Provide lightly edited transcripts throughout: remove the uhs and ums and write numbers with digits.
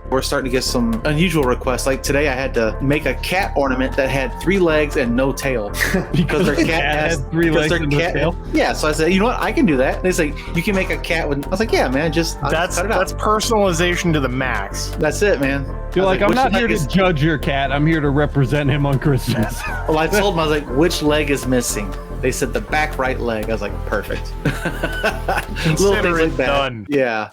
We're starting to get some unusual requests. Like today, I had to make a cat ornament that had 3 legs and no tail because their cat has 3 legs and no tail. Yeah, so I said, you know what, I can do that. And it's like, you can make a cat with. I was like, yeah, man, just cut it out. That's personalization to the max. That's it, man. You're like, I'm not here to judge your cat. I'm here to represent him on Christmas. Well, I told them, I was like, which leg is missing? They said the back right leg. I was like, perfect. Little things like that. Done. Yeah.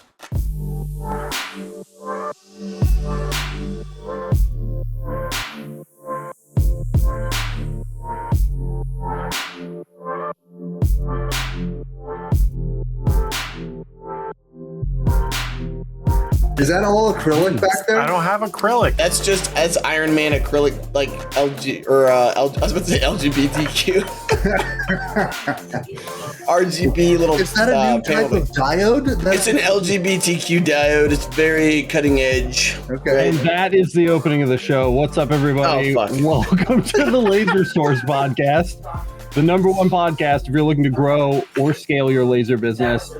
Is that all acrylic back there? I don't have acrylic. That's Iron Man acrylic, like LG or I was about to say LGBTQ. RGB little. Is that a new type of diode? It's an LGBTQ diode. It's very cutting edge. Okay. And that is the opening of the show. What's up, everybody? Welcome to the Laser Source podcast, the #1 podcast if you're looking to grow or scale your laser business.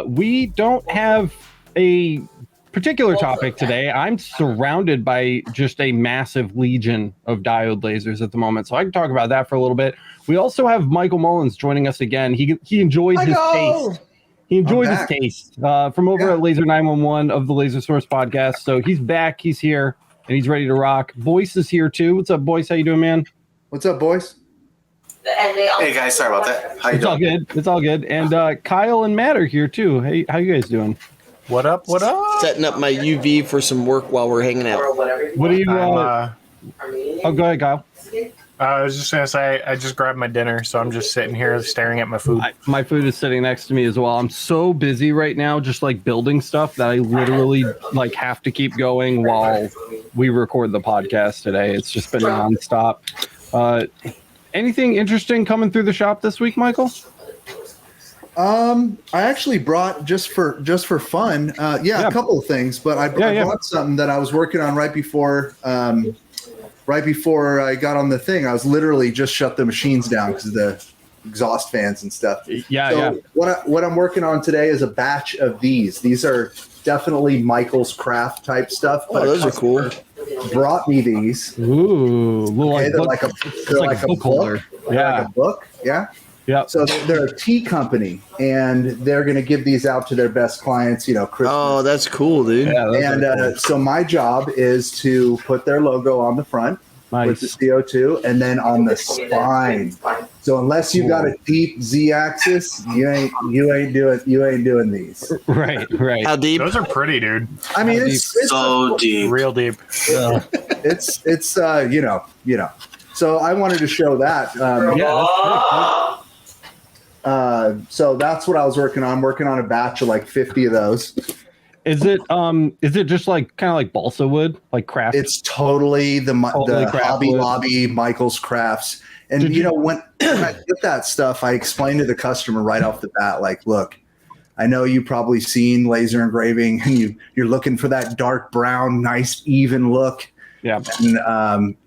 We don't have a particular topic today. I'm surrounded by just a massive legion of diode lasers at the moment, so I can talk about that for a little bit. We also have Michael Mullins joining us again. He enjoyed his taste. He enjoyed his taste from over at Laser 911 of the Laser Source podcast. So he's back. He's here and he's ready to rock. Boyce is here too. What's up, Boyce? How you doing, man? What's up, boys? Hey guys, sorry about that. How you doing? All good. It's all good. And Kyle and Matt are here too. Hey, how you guys doing? What up? What up? Setting up my UV for some work while we're hanging out. What do you? Oh, go ahead, Kyle. I was just gonna say I just grabbed my dinner, so I'm just sitting here staring at my food. My food is sitting next to me as well. I'm so busy right now, just like building stuff that I literally like have to keep going while we record the podcast today. It's just been nonstop. Anything interesting coming through the shop this week, Michael? I actually brought just for fun. A couple of things, but I brought something that I was working on right before I got on the thing. I was literally just shut the machines down because of the exhaust fans and stuff. What I'm working on today is a batch of these. These are definitely Michael's craft type stuff. But those are cool. Brought me these. Ooh, they're like a book holder. Yeah, like a book. Yeah. Yeah. So they're a tea company, and they're going to give these out to their best clients, Christmas. Oh, that's cool, dude. Yeah, and cool. So my job is to put their logo on the front with the CO2, and then on the spine. So unless you got a deep Z-axis, you ain't doing these. Right. How deep? Those are pretty, dude. I mean, it's so deep, real deep. It's So I wanted to show that. So that's what I was working on. I'm working on a batch of like 50 of those. Is it just like kind of like balsa wood, like craft? It's totally the Hobby Lobby Michael's Crafts. And when I get that stuff, I explain to the customer right off the bat, like, look, I know you've probably seen laser engraving and you're looking for that dark brown, nice, even look. Yeah.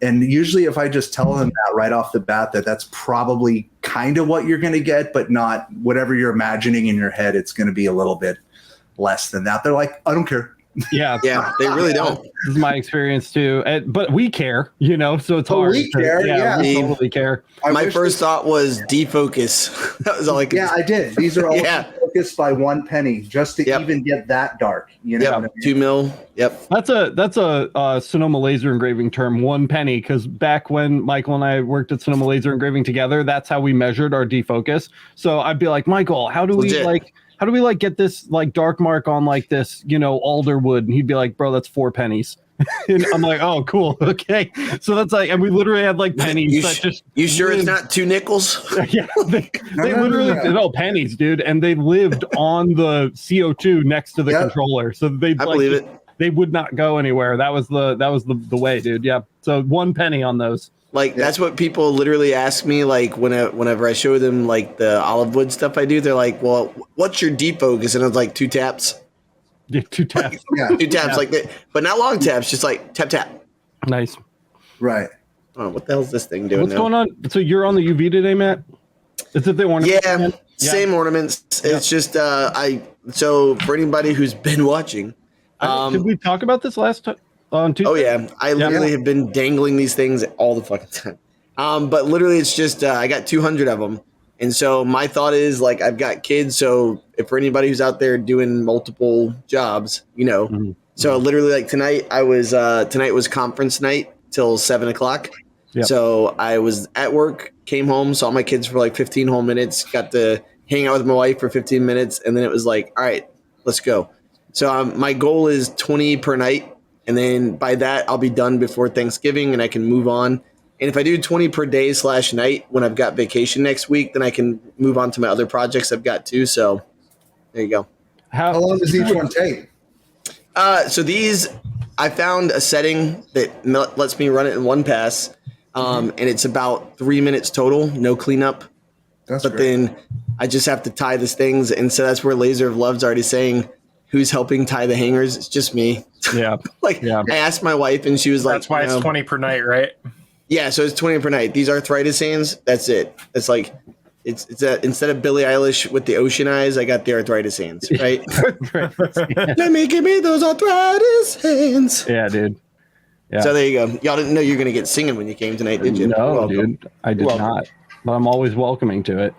And usually if I just tell them that right off the bat, that's probably kind of what you're going to get, but not whatever you're imagining in your head. It's going to be a little bit less than that. They're like, I don't care. Yeah. Yeah, they really don't. This is my experience too. But we care, so it's hard. We care. Yeah. We totally care. My first thought was defocus. That was all I could. Yeah, I did. These are all focused by 1 penny just to even get that dark. What I mean? 2 mil. Yep. That's a Sonoma laser engraving term, 1 penny. Because back when Michael and I worked at Sonoma Laser Engraving together, that's how we measured our defocus. So I'd be like, Michael, how do we get this like dark mark on like this, alder wood? And he'd be like, bro, that's 4 pennies. And I'm like, oh, cool. Okay. So that's like, and we literally had like pennies. You sure it's not 2 nickels? Yeah. They literally no pennies, dude. And they lived on the CO2 next to the controller. So I believe it. They would not go anywhere. That was the way, dude. Yeah. So 1 penny on those. Like that's what people literally ask me. Like whenever I show them like the olive wood stuff I do, they're like, "Well, what's your defocus?" And I was like, 2 taps. Yeah, 2 taps. Yeah. 2 taps like that, but not long taps. Just like tap tap. Nice. Right. Oh, what the hell's this thing doing? What's going on? So you're on the UV today, Matt? Is it the ornament? Yeah, same ornaments. Yeah. It's just so for anybody who's been watching, Did we talk about this on Tuesday? Oh yeah, I literally have been dangling these things all the fucking time. But literally, it's just I got 200 of them, and so my thought is like I've got kids. So if for anybody who's out there doing multiple jobs, so literally like tonight was conference night till 7:00. Yep. So I was at work, came home, saw my kids for like 15 whole minutes, got to hang out with my wife for 15 minutes, and then it was like, all right, let's go. So my goal is 20 per night, and then by that I'll be done before Thanksgiving, and I can move on. And if I do 20 per day / night when I've got vacation next week, then I can move on to my other projects I've got too. So there you go. How long does each one take? So these, I found a setting that lets me run it in one pass, and it's about 3 minutes total, no cleanup. But great. Then I just have to tie these things, and so that's where Laser of Love's already saying, who's helping tie the hangers? It's just me. Yeah. I asked my wife, and she was like, that's why it's 20 per night, right? Yeah, so it's 20 per night. These arthritis hands, that's it. It's like, it's instead of Billie Eilish with the ocean eyes, I got the arthritis hands, right? Let me give me those arthritis hands. Yeah, dude. Yeah. So there you go. Y'all didn't know you were going to get singing when you came tonight, did you? No, dude. I did not. But I'm always welcoming to it.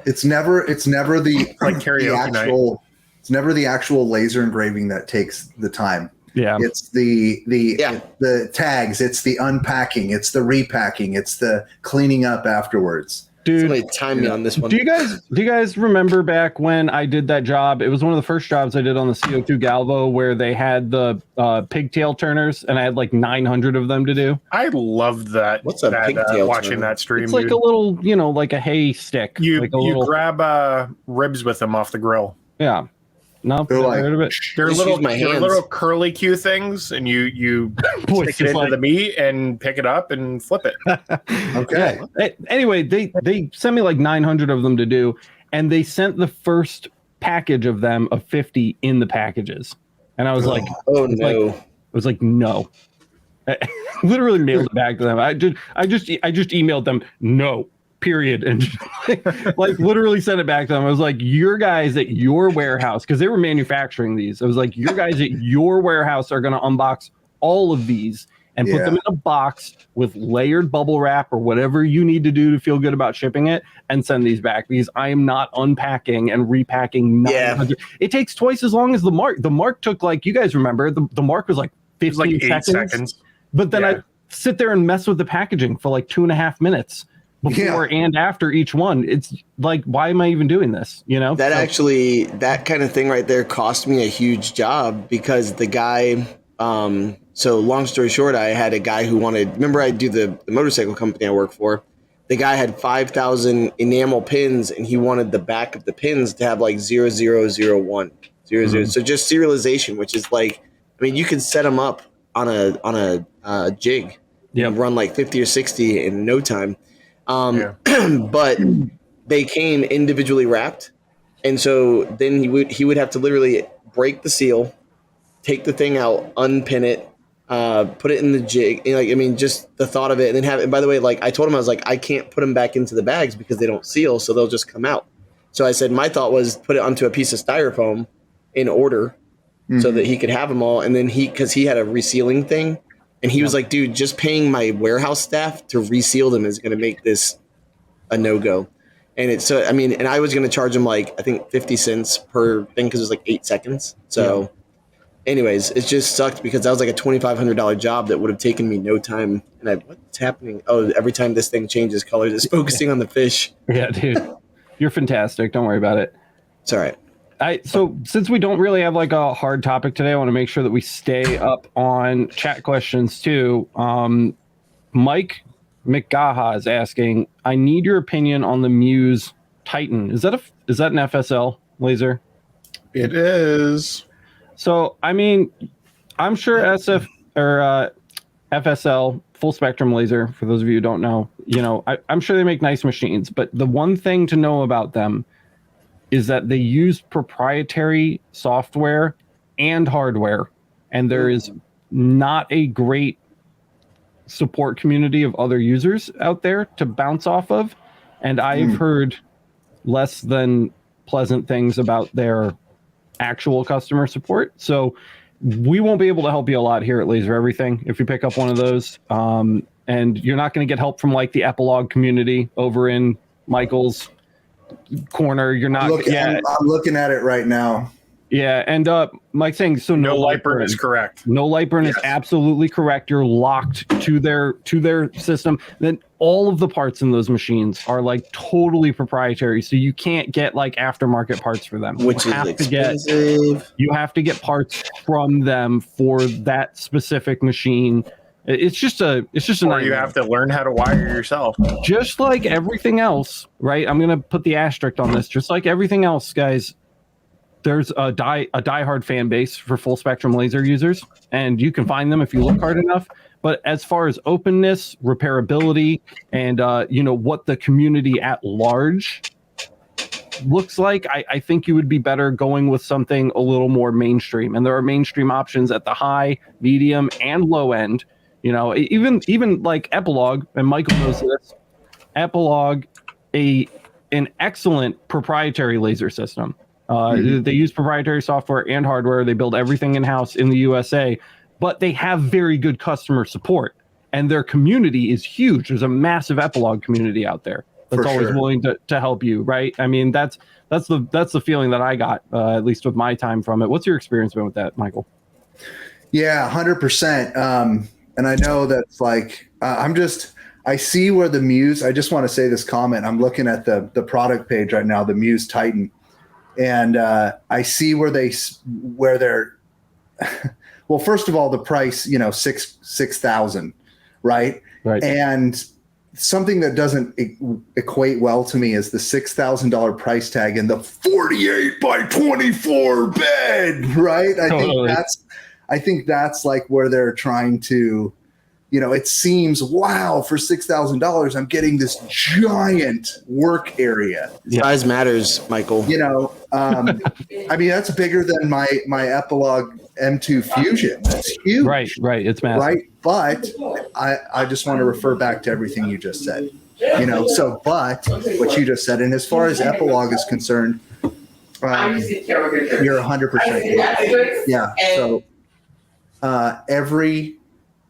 It's never the like karaoke actual night. It's never the actual laser engraving that takes the time. Yeah. It's the tags, it's the unpacking, it's the repacking, it's the cleaning up afterwards. Dude, somebody time me on this one. Do you guys remember back when I did that job? It was one of the first jobs I did on the CO2 Galvo where they had the pigtail turners, and I had like 900 of them to do. I loved that. What's a pigtail watching turner? that stream? It's like a little, like a hay stick. You little... grab ribs with them off the grill. Yeah. No, they're like, heard of it. They're little curly Q things, and you stick it into the meat and pick it up and flip it. Okay. Yeah. Anyway, they sent me like 900 of them to do, and they sent the first package of them of 50 in the packages, and I was like, oh no. I was like, no. I literally mailed it back to them. I just emailed them no. Period, and like literally sent it back to them. I was like, your guys at your warehouse, because they were manufacturing these. I was like, your guys at your warehouse are going to unbox all of these and put them in a box with layered bubble wrap or whatever you need to do to feel good about shipping it, and send these back, because I am not unpacking and repacking 900. It takes twice as long as the Mark. The Mark took, like, you guys remember, the Mark was like 15 seconds. But then I sit there and mess with the packaging for like 2.5 minutes. Before and after each one. It's like, why am I even doing this? That kind of thing right there cost me a huge job, because the guy, so long story short, I had a guy who remember I do the motorcycle company I work for. The guy had 5,000 enamel pins, and he wanted the back of the pins to have like 0001, 00. So just serialization, which is like, I mean, you can set them up on a jig and run like 50 or 60 in no time. But they came individually wrapped, and so then he would have to literally break the seal, take the thing out, unpin it, put it in the jig. Just the thought of it, and then have it. And by the way, like I told him, I was like, I can't put them back into the bags because they don't seal, so they'll just come out. So I said my thought was put it onto a piece of styrofoam in order, so that he could have them all. And then because he had a resealing thing. And he was like, dude, just paying my warehouse staff to reseal them is going to make this a no-go. And and I was going to charge him like, I think 50 cents per thing, because it was like 8 seconds. So anyways, it just sucked because that was like a $2,500 job that would have taken me no time. And what's happening? Oh, every time this thing changes colors, it's focusing on the fish. Yeah, dude. You're fantastic. Don't worry about it. It's all right. So since we don't really have like a hard topic today, I want to make sure that we stay up on chat questions too. Mike McGaha is asking, I need your opinion on the Muse Titan. Is that an FSL laser? It is. So, I mean, I'm sure FSL, full spectrum laser, for those of you who don't know, I'm sure they make nice machines, but the one thing to know about them is that they use proprietary software and hardware, and there is not a great support community of other users out there to bounce off of. And I've heard less than pleasant things about their actual customer support. So we won't be able to help you a lot here at Laser Everything if you pick up one of those. And you're not going to get help from like the Epilogue community over in Michael's corner. You're not. I'm looking at it right now. Yeah, and Mike's saying so. No light burn is correct. No light burn is absolutely correct. You're locked to their system. Then all of the parts in those machines are like totally proprietary, so you can't get like aftermarket parts for them. Which is expensive. You have to get parts from them for that specific machine. It's just a or you have to learn how to wire yourself. Just like everything else, right? I'm gonna put the asterisk on this. Just like everything else, guys. There's a diehard fan base for full spectrum laser users, and you can find them if you look hard enough. But as far as openness, repairability, and what the community at large looks like, I think you would be better going with something a little more mainstream. And there are mainstream options at the high, medium, and low end. Even like Epilogue, and Michael knows this. Epilogue, an excellent proprietary laser system. They use proprietary software and hardware. They build everything in-house in the USA, but they have very good customer support, and their community is huge. There's a massive Epilogue community out there that's always willing to help you, right? I mean, that's the feeling that I got, at least with my time from it. What's your experience been with that, Michael? Yeah, 100%. And I know that's like, I see where the Muse, I just want to say this comment. I'm looking at the product page right now, the Muse Titan. And I see where they're, well, first of all, the price, $6,000, right? Right. And something that doesn't equate well to me is the $6,000 price tag and the 48 by 24 bed, right? I think that's like where they're trying to, it seems, wow, for $6,000, I'm getting this giant work area. Size matters, Michael. I mean, that's bigger than my Epilogue M2 Fusion. That's huge. Right. It's massive. Right. But I just want to refer back to everything you just said. But what you just said, and as far as Epilogue is concerned, you're 100%. Yeah. So every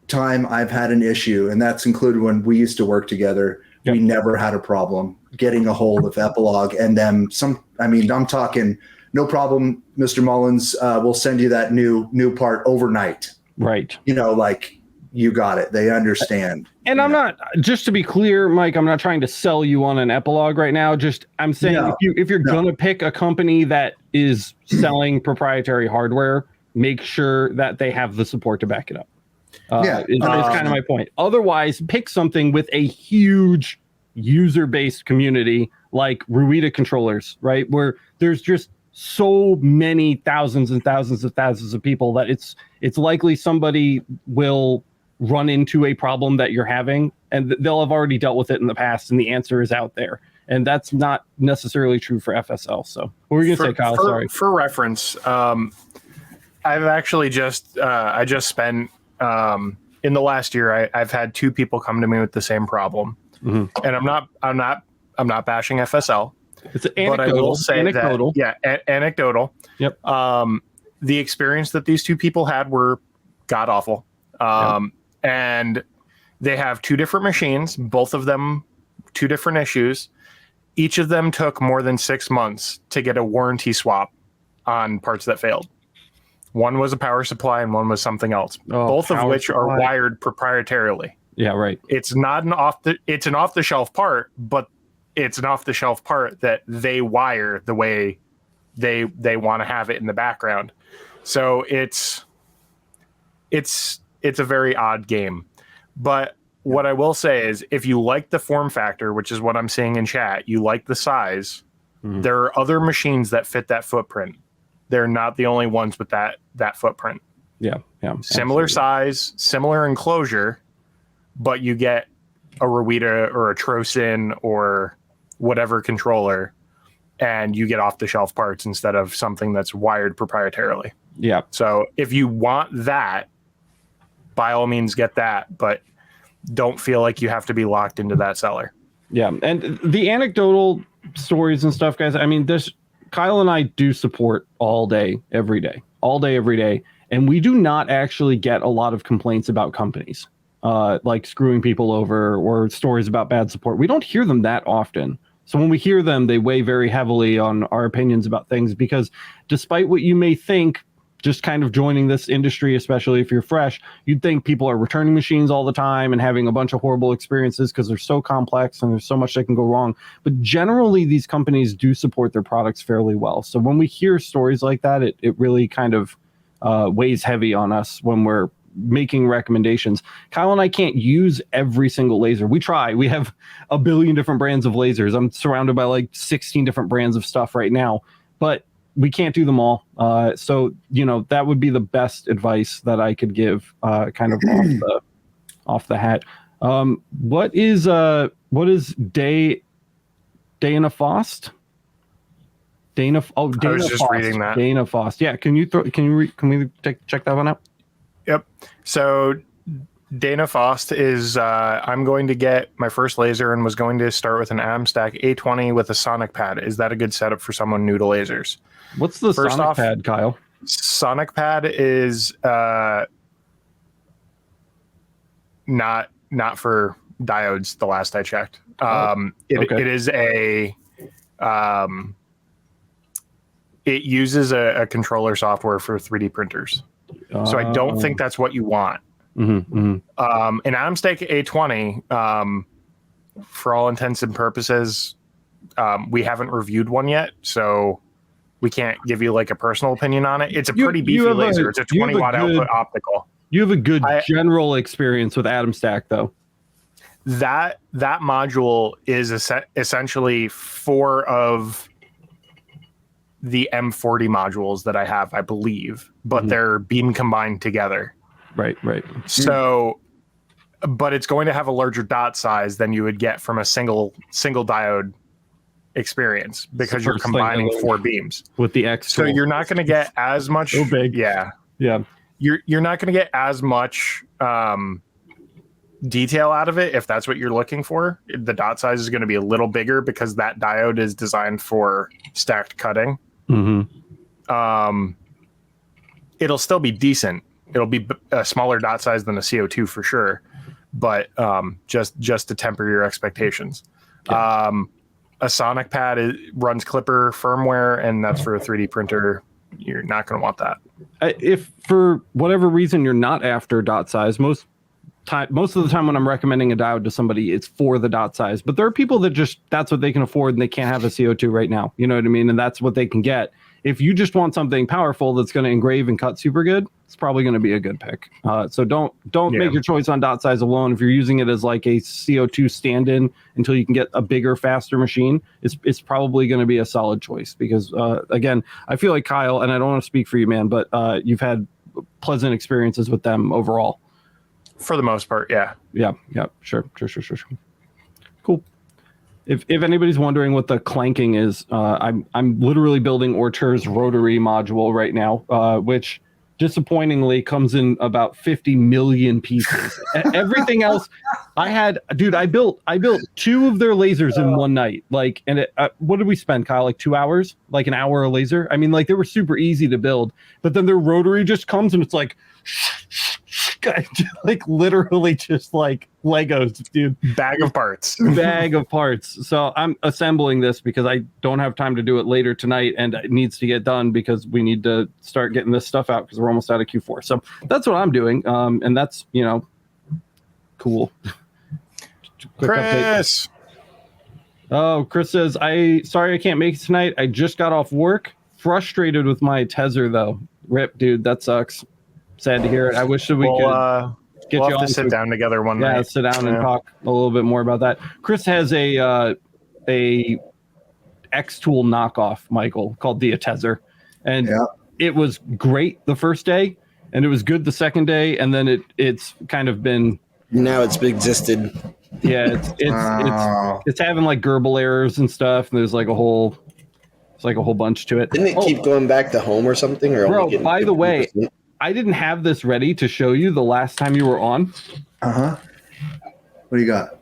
time I've had an issue, and that's included when we used to work together, we never had a problem getting a hold of Epilogue and them. I'm talking no problem, Mr. Mullins, we'll send you that new part overnight. Right. You got it. They understand. And I'm not, just to be clear, Mike, I'm not trying to sell you on an Epilogue right now. Just, I'm saying if you're going to pick a company that is selling proprietary hardware, make sure that they have the support to back it up. Is kind of my point. Otherwise, pick something with a huge user-based community like Ruida controllers, right? Where there's just so many thousands and thousands of people that it's likely somebody will run into a problem that you're having, and they'll have already dealt with it in the past, and the answer is out there. And that's not necessarily true for FSL. So what were you going to say, Kyle? Sorry. For reference, I've actually I just spent in the last year, I've had two people come to me with the same problem, and I'm not bashing FSL. It's anecdotal. But I will say that, anecdotal. Yep. The experience that these two people had were god awful. And they have two different machines, both of them two different issues. Each of them took more than 6 months to get a warranty swap on parts that failed. One was a power supply and one was something else, both of which are wired proprietarily. Yeah, right. It's not it's an off the shelf part, but it's an off the shelf part that they wire the way they want to have it in the background. So it's a very odd game. But what I will say is, if you like the form factor, which is what I'm seeing in chat, you like the size, there are other machines that fit that footprint. They're not the only ones with that footprint. Yeah. Similar size, similar enclosure, but you get a Ruida or a Trosin or whatever controller, and you get off-the-shelf parts instead of something that's wired proprietarily. Yeah. So if you want that, by all means get that, but don't feel like you have to be locked into that seller. Yeah. And the anecdotal stories and stuff, guys, I mean, this Kyle and I do support all day, every day, and we do not actually get a lot of complaints about companies like screwing people over or stories about bad support. We don't hear them that often. So when we hear them, they weigh very heavily on our opinions about things, because despite what you may think, just kind of joining this industry, especially if you're fresh, you'd think people are returning machines all the time and having a bunch of horrible experiences because they're so complex and there's so much that can go wrong. But generally, these companies do support their products fairly well. So when we hear stories like that, it really kind of weighs heavy on us when we're making recommendations. Kyle and I can't use every single laser. We try. We have a billion different brands of lasers. I'm surrounded by like 16 different brands of stuff right now, but we can't do them all. So, that would be the best advice that I could give, kind of off the hat. What is Dana Fost? Dana. Oh, Dana. I was just Fost. reading that. Dana Fost. Yeah. Can we check that one out? Yep. So Dana Fost is, I'm going to get my first laser and was going to start with an Amstack A20 with a sonic pad. Is that a good setup for someone new to lasers? What's the First sonic off, pad, Kyle? Sonic pad is not for diodes. The last I checked, it is a it uses a controller software for 3D printers. So I don't think that's what you want. An Amstack A20, for all intents and purposes, we haven't reviewed one yet, so we can't give you like a personal opinion on it. It's a pretty beefy laser. It's a 20 watt output optical. You have a good general experience with Amstack, though. That module is essentially 4 of the M40 modules that I have, I believe, but they're beam combined together. Right. So, but it's going to have a larger dot size than you would get from a single diode experience, because you're combining 4 beams with the X. So you're not going to get as much. So big. Yeah. You're not going to get as much detail out of it if that's what you're looking for. The dot size is going to be a little bigger because that diode is designed for stacked cutting. It'll still be decent. It'll be a smaller dot size than a CO2 for sure, but just to temper your expectations. A sonic pad runs Clipper firmware, and that's for a 3D printer. You're not going to want that. If for whatever reason you're not after dot size, most of the time when I'm recommending a diode to somebody, it's for the dot size. But there are people that that's what they can afford, and they can't have a CO2 right now. You know what I mean? And that's what they can get. If you just want something powerful that's going to engrave and cut super good, it's probably going to be a good pick. So don't make your choice on dot size alone. If you're using it as like a CO2 stand-in until you can get a bigger, faster machine, it's probably going to be a solid choice. Because again, I feel like Kyle, and I don't want to speak for you, man, but you've had pleasant experiences with them overall. For the most part, yeah. Yeah, sure. Cool. If anybody's wondering what the clanking is, I'm literally building Ortur's rotary module right now, which disappointingly comes in about 50 million pieces. Everything else, I built 2 of their lasers in one night. Like, and what did we spend, Kyle? Like 2 hours, like an hour a laser. I mean, like they were super easy to build, but then their rotary just comes and it's like, like literally just like Legos, dude. Bag of parts. So I'm assembling this because I don't have time to do it later tonight, and it needs to get done because we need to start getting this stuff out because we're almost out of Q4. So that's what I'm doing, and that's cool. Chris. Oh, Chris says, sorry I can't make it tonight. I just got off work. Frustrated with my Tezer though. Rip, dude, that sucks. Sad to hear it. I wish that we could get you to sit down together one night. Yeah, sit down and talk a little bit more about that. Chris has a X-Tool knockoff, Michael, called the Tezer, and it was great the first day, and it was good the second day, and then it's kind of been now it's existed. Yeah, it's having like Gerbil errors and stuff, and there's like a whole bunch to it. Didn't it keep going back to home or something? Or bro, by the way, I didn't have this ready to show you the last time you were on. What do you got?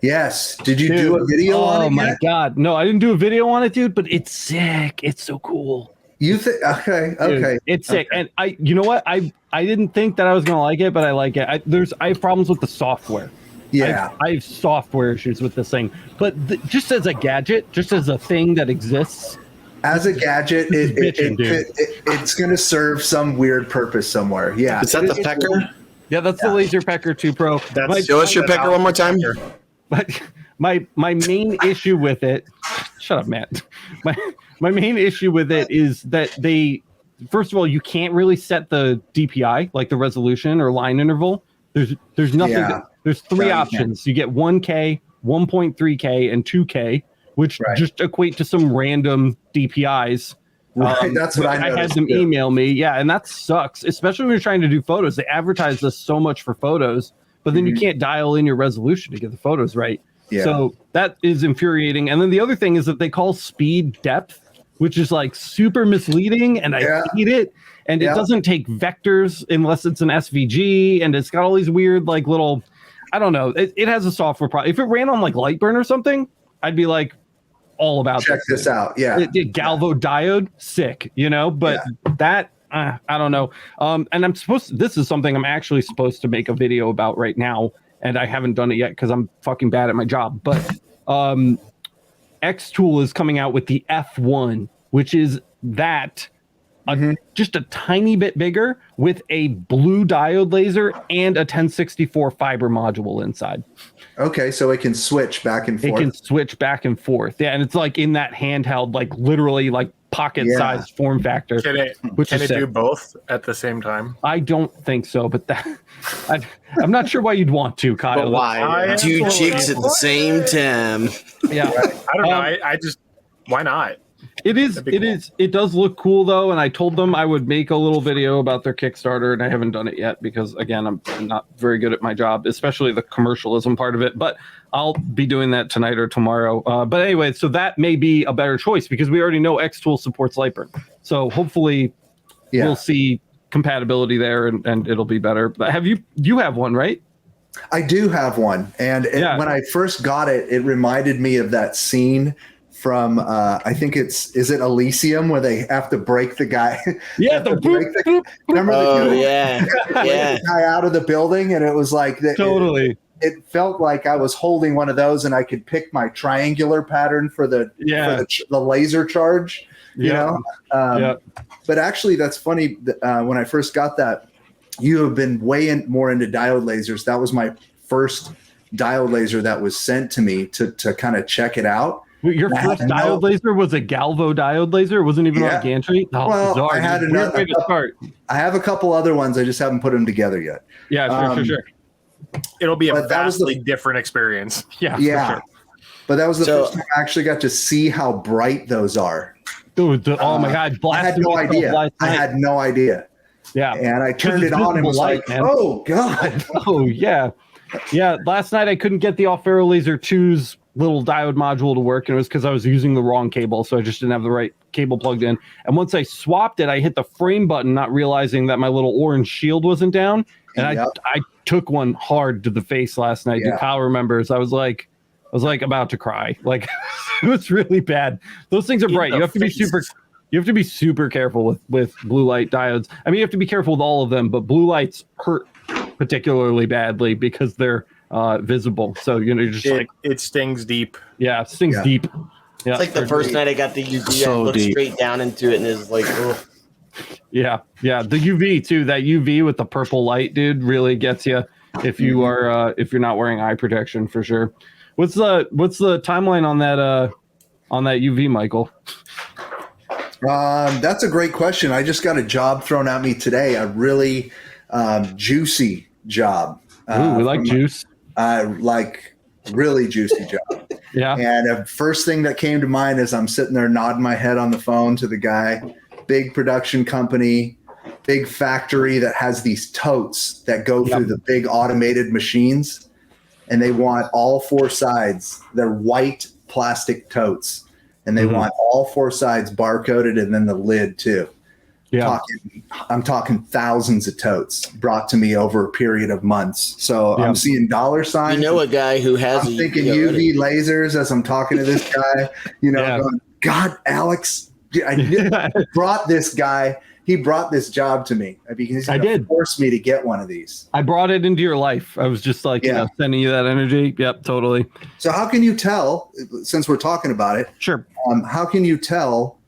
Yes. Did you do a video on it? Oh my God. No, I didn't do a video on it, dude, but it's sick. It's so cool. You think? Okay. Dude, it's sick. And you know what? I didn't think that I was going to like it, but I like it. I have problems with the software. Yeah. I have software issues with this thing, but just as a gadget, just as a thing that exists. As a gadget, it's going to serve some weird purpose somewhere. Yeah. Is that the pecker? Yeah, that's the Laser Pecker 2 Pro. Show us your pecker one more time. But my main issue with it, shut up, Matt. My main issue with it is that first of all, you can't really set the DPI, like the resolution or line interval. There's nothing. Yeah. There's three options. You get 1K, 1.3K, and 2K, which just equate to some random DPIs. Right, that's what I had them email me. Yeah, and that sucks, especially when you're trying to do photos. They advertise this so much for photos, but then you can't dial in your resolution to get the photos right. Yeah. So that is infuriating. And then the other thing is that they call speed depth, which is like super misleading, and I hate it. And it doesn't take vectors unless it's an SVG, and it's got all these weird like little, I don't know. It has a software problem. If it ran on like Lightburn or something, I'd be like, all about check this out. Yeah. Galvo diode, sick, but that I don't know. And this is something I'm actually supposed to make a video about right now, and I haven't done it yet because I'm fucking bad at my job. But Xtool is coming out with the F1, which is just a tiny bit bigger with a blue diode laser and a 1064 fiber module inside. Okay, so it can switch back and forth. It can switch back and forth. Yeah, and it's like in that handheld, like literally like pocket-sized form factor. Can it do both at the same time? I don't think so, but I'm not sure why you'd want to, Kyle. But why? Two chicks at the same time. Yeah. I don't know. I just, why not? It does look cool though, and I told them I would make a little video about their Kickstarter, and I haven't done it yet because again, I'm not very good at my job, especially the commercialism part of it, but I'll be doing that tonight or tomorrow. But anyway, so that may be a better choice because we already know Xtool supports Lightburn. So hopefully we'll see compatibility there and it'll be better. But you have one, right? I do have one. And when I first got it, it reminded me of that scene from I think is it Elysium where they have to break the guy? Yeah, remember the guy out of the building, and it was like totally. It felt like I was holding one of those, and I could pick my triangular pattern for the laser charge. You know, but actually, that's funny. When I first got that, you have been more into diode lasers. That was my first diode laser that was sent to me to kind of check it out. Your first diode laser was a Galvo diode laser? It wasn't even on gantry? Oh, well, bizarre. I had another. I have a couple other ones. I just haven't put them together yet. Yeah, sure. It'll be a vastly different experience. Yeah, for sure. But that was the first time I actually got to see how bright those are. Dude, oh my God. I had no idea. Yeah. And I turned it on and was like, oh, God. Oh, yeah. Yeah, last night I couldn't get the Alfaro Laser 2's little diode module to work, and it was because I was using the wrong cable, so I just didn't have the right cable plugged in. And once I swapped it, I hit the frame button, not realizing that my little orange shield wasn't down, and I took one hard to the face last night. Yeah. Kyle remembers. I was like about to cry. Like it was really bad. Those things are bright. You have to be super careful with blue light diodes. I mean, you have to be careful with all of them, but blue lights hurt particularly badly because they're visible. So it stings deep. Yeah, it stings deep. Yeah, it's like the first night I got the UV, I looked straight down into it and it was like, ugh. Yeah, the UV too. That UV with the purple light, dude, really gets you if you are if you're not wearing eye protection for sure. What's the timeline on that UV, Michael? That's a great question. I just got a job thrown at me today. A really juicy job. Ooh, we like juice. Like really juicy job. Yeah. And the first thing that came to mind is I'm sitting there nodding my head on the phone to the guy. Big production company, big factory that has these totes that go through the big automated machines, and they want all four sides. They're white plastic totes, and they want all four sides barcoded and then the lid too. Yeah. I'm talking thousands of totes brought to me over a period of months. So I'm seeing dollar signs. You know a guy who has. I'm thinking UV lasers as I'm talking to this guy. Going, God, Alex, I brought this guy. He brought this job to me because he forced me to get one of these. I brought it into your life. I was just like, sending you that energy. Yep, totally. So how can you tell, since we're talking about it? Sure. How can you tell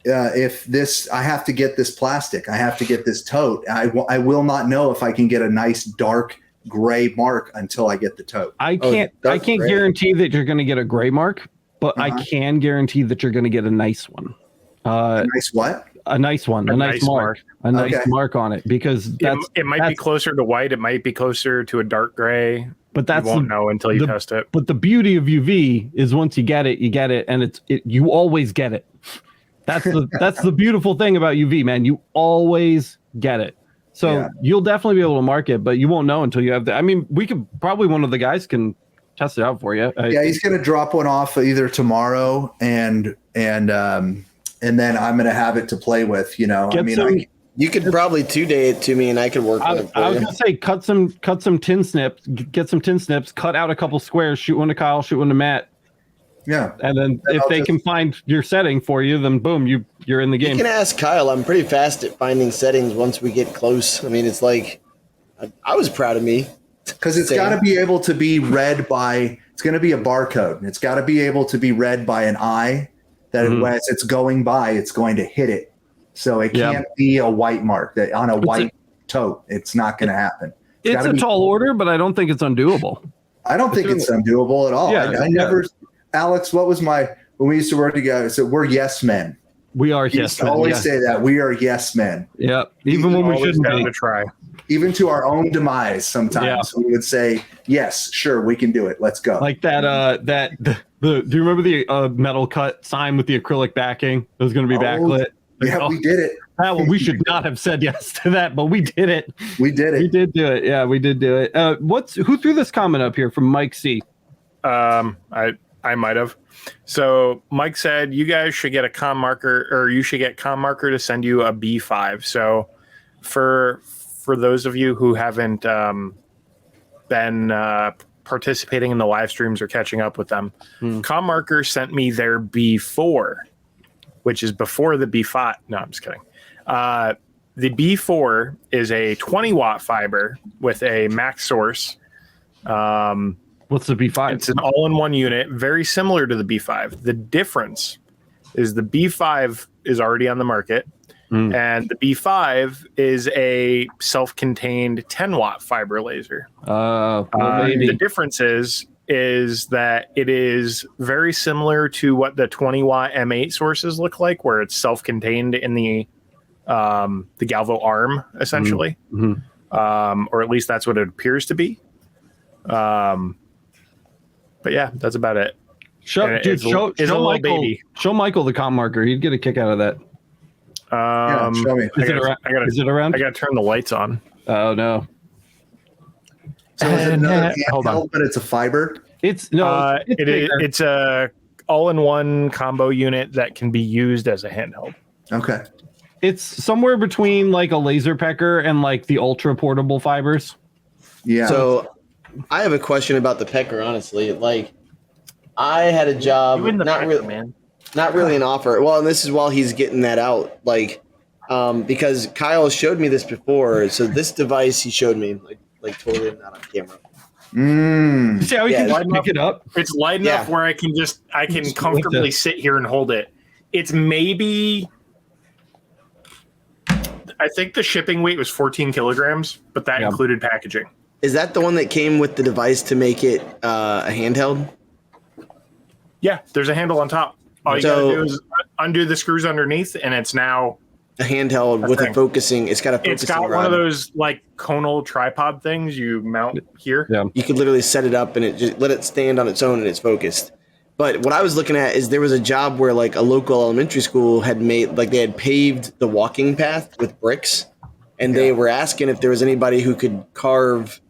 if I have to get this plastic, I have to get this tote? I will not know if I can get a nice dark gray mark until I get the tote. I can't guarantee that you're going to get a gray mark, but I can guarantee that you're going to get a nice one. A nice what? A nice one, a nice mark, a nice mark on it, because it might be closer to white, it might be closer to a dark gray, but you won't know until you test it. But the beauty of UV is once you get it, and you always get it. That's the beautiful thing about UV, man. You always get it. So you'll definitely be able to mark it, but you won't know until you have we could probably, one of the guys can test it out for you. He's going to drop one off either tomorrow and then I'm going to have it to play with, you could probably 2-day it to me and I could work on it. I was going to say, cut some tin snips, get some tin snips, cut out a couple squares, shoot one to Kyle, shoot one to Matt. Yeah. And then if they can find your setting for you, then boom, you're in the game. You can ask Kyle. I'm pretty fast at finding settings once we get close. It's like, I was proud of me. Because it's got to be able to be read by, it's going to be a barcode. And it's got to be able to be read by an eye. That as it's going by, it's going to hit it. So it can't be a white mark that on a white tote. It's not going to happen. It's a tall order, but I don't think it's undoable. I don't think it's undoable at all. I never, Alex, what was when we used to work together? I said, we're yes men. We are yes men. I always say that. We are yes men. Yeah. Even when we shouldn't be. To try. Even to our own demise sometimes. We would say, yes, sure, we can do it. Let's go. Like do you remember the metal cut sign with the acrylic backing? It was going to be backlit. We did it. That one, we should not have said yes to that, but we did it. We did it. We did do it. Yeah, we did do it. Who threw this comment up here from Mike C? I might have. So Mike said you guys should get a com marker, or you should get com marker to send you a B5. So for those of you who haven't been participating in the live streams or catching up with them, com marker sent me their B4, which is before the B5. No, I'm just kidding. The B4 is a 20 watt fiber with a max source. What's the B5? It's an all-in-one unit, very similar to the B5. The difference is the B5 is already on the market, and the B5 is a self-contained 10 watt fiber laser. The difference is that it is very similar to what the 20 watt M8 sources look like, where it's self-contained in the Galvo arm, essentially, or at least that's what it appears to be. But yeah, that's about it. Show Michael the com marker. He'd get a kick out of that. Show me. Is it around? I gotta turn the lights on. Oh no. So is it another handheld, but it's a fiber? It's a all-in-one combo unit that can be used as a handheld. Okay. It's somewhere between like a laser pecker and like the ultra portable fibers. Yeah. So I have a question about the pecker, honestly. Like, I had a job, not really an offer. Well, and this is while he's getting that out, like, because Kyle showed me this before. So this device he showed me, like totally not on camera. See how you can just pick it up? It's light enough where I can comfortably sit here and hold it. It's maybe, I think the shipping weight was 14 kilograms, but that included packaging. Is that the one that came with the device to make it a handheld? Yeah, there's a handle on top. All you gotta do is undo the screws underneath, and it's now a handheld with a focusing. It's got a focusing It's got rod. one of those like conal tripod things you mount here. Yeah, you could literally set it up and it just let it stand on its own, and it's focused. But what I was looking at is there was a job where like a local elementary school had made, like, they had paved the walking path with bricks, and they were asking if there was anybody who could carve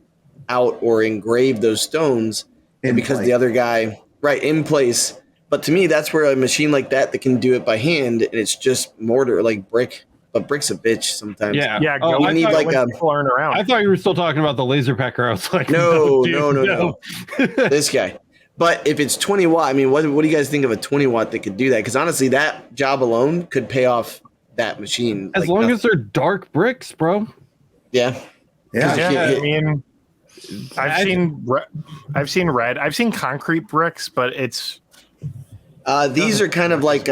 out or engrave those stones, and because the other guy in place. But to me, that's where a machine like that can do it by hand, and it's just mortar, like brick but brick's a bitch sometimes. Yeah. Yeah, Oh, you need like people aren't around. I thought you were still talking about the laser pecker. I was like, no. dude, This guy. But if it's 20 watt, I mean, what do you guys think of a 20 watt that could do that? Because honestly, that job alone could pay off that machine. As long as they're dark bricks, bro. Yeah. I mean, I've seen red. I've seen concrete bricks, but it's these are kind of like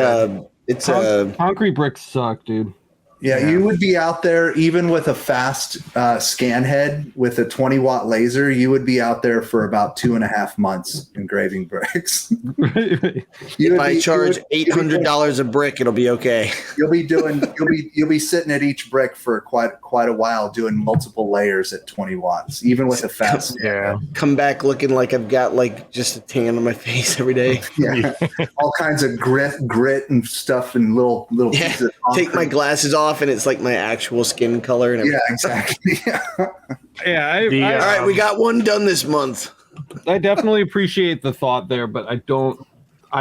concrete bricks suck, dude. Yeah, you would be out there even with a fast scan head with a 20 watt laser. You would be out there for about 2.5 months engraving bricks. If I charge $800 a brick, it'll be okay. You'll be sitting at each brick for quite a while doing multiple layers at 20 watts, even with a fast scan head. Come back looking like I've got like just a tan on my face every day. Yeah, all kinds of grit and stuff and little pieces of concrete. Take my glasses off. And it's like my actual skin color. And yeah, exactly. All right, we got one done this month. I definitely appreciate the thought there, but I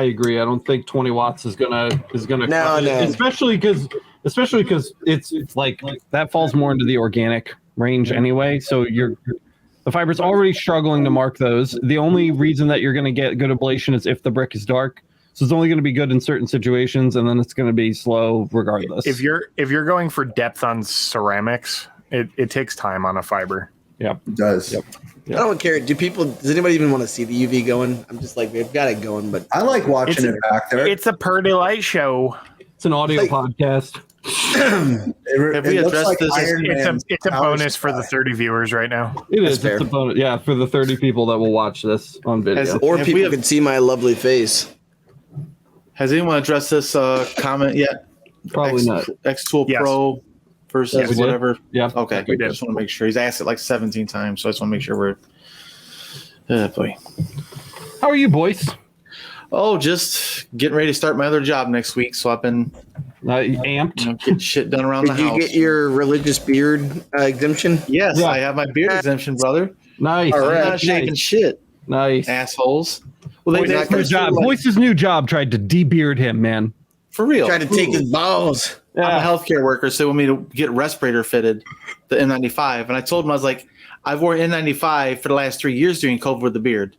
agree. I don't think 20 watts is gonna. No. Especially because it's like that falls more into the organic range anyway. So the fiber's already struggling to mark those. The only reason that you're going to get good ablation is if the brick is dark. So it's only going to be good in certain situations, and then it's going to be slow regardless. If you're going for depth on ceramics, it takes time on a fiber. Yep, it does. Yep. I don't care. Does anybody even want to see the UV going? I'm just like, they've got it going, but I like watching it back there. It's a pretty light show. It's an audio podcast. Have we addressed this? It's a bonus for the 30 viewers right now. It is. It's a bonus. Yeah, for the 30 people that will watch this on video. Or people can see my lovely face. Has anyone addressed this comment yet? Probably not. X-Tool Pro versus whatever. Yeah. Okay. I just want to make sure. He's asked it like 17 times, so I just want to make sure we're. Boy. How are you, boys? Oh, just getting ready to start my other job next week. So I've been amped. Getting shit done around the house. Did you get your religious beard exemption? Yes, I have my beard exemption, brother. Nice. I'm not shaving shit. Nice. Assholes. Well, Boyce's new job tried to debeard him, man. For real. Tried to take his balls. Yeah. I'm a healthcare worker, so they want me to get respirator fitted, the N95. And I told them, I was like, I've worn N95 for the last 3 years during COVID with the beard.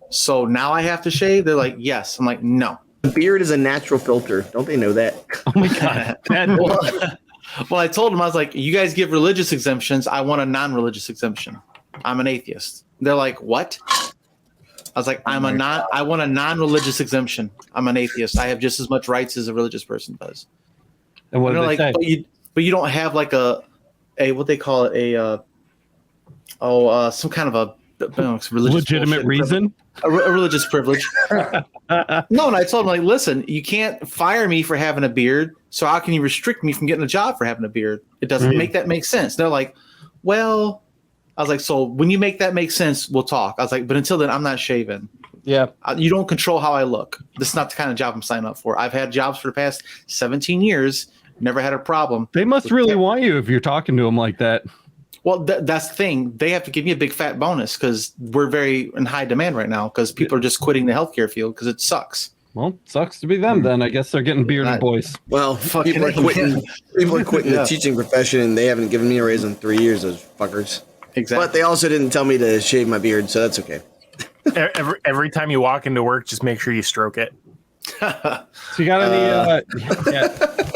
So now I have to shave? They're like, yes. I'm like, no. The beard is a natural filter. Don't they know that? Oh, my God. Well, I told them, I was like, you guys give religious exemptions. I want a non-religious exemption. I'm an atheist. They're like, what? I was like, I want a non-religious exemption. I'm an atheist. I have just as much rights as a religious person does. And what do they say? But you don't have like a what they call it, some kind of a religious legitimate reason? A religious privilege. No, and I told him, like, listen, you can't fire me for having a beard, so how can you restrict me from getting a job for having a beard? It doesn't make sense. They're like, well, I was like, so when you make that make sense, we'll talk. I was like, but until then, I'm not shaving. Yeah. You don't control how I look. This is not the kind of job I'm signing up for. I've had jobs for the past 17 years, never had a problem. They must really want you if you're talking to them like that. Well, that's the thing. They have to give me a big fat bonus because we're very in high demand right now because people are just quitting the healthcare field because it sucks. Well, sucks to be them then. I guess they're getting bearded boys. Well, people are quitting the teaching profession, and they haven't given me a raise in 3 years, those fuckers. Exactly. But they also didn't tell me to shave my beard, so that's okay. Every time you walk into work, just make sure you stroke it. So you got any?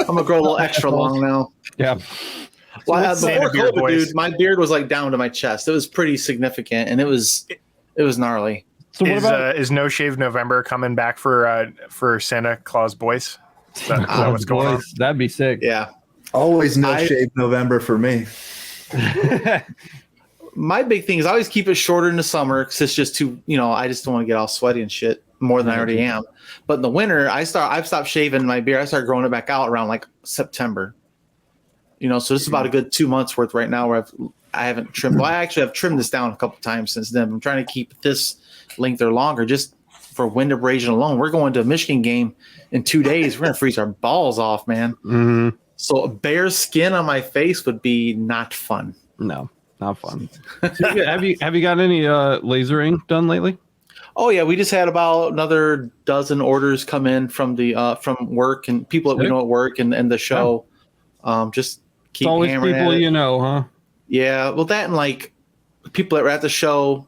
I'm gonna grow a little extra long now. Yeah. Well, before COVID, dude, my beard was like down to my chest. It was pretty significant, and it was gnarly. So is No Shave November coming back for Santa Claus boys? Is that what's going on? That'd be sick. Yeah. Always shave November for me. My big thing is I always keep it shorter in the summer because it's just too, I just don't want to get all sweaty and shit more than I already am. But in the winter, I've stopped shaving my beard. I start growing it back out around like September. So this is about a good 2 months worth right now where I haven't trimmed. Well, I actually have trimmed this down a couple times since then. I'm trying to keep this length or longer just for wind abrasion alone. We're going to a Michigan game in 2 days. We're going to freeze our balls off, man. Mm-hmm. So a bare skin on my face would be not fun. No, not fun. So have you got any lasering done lately? Oh yeah, we just had about another dozen orders come in from the from work and people that we know at work and the show. Just keep It's always hammering people at it. you know, huh? Yeah, well, that and like people that were at the show.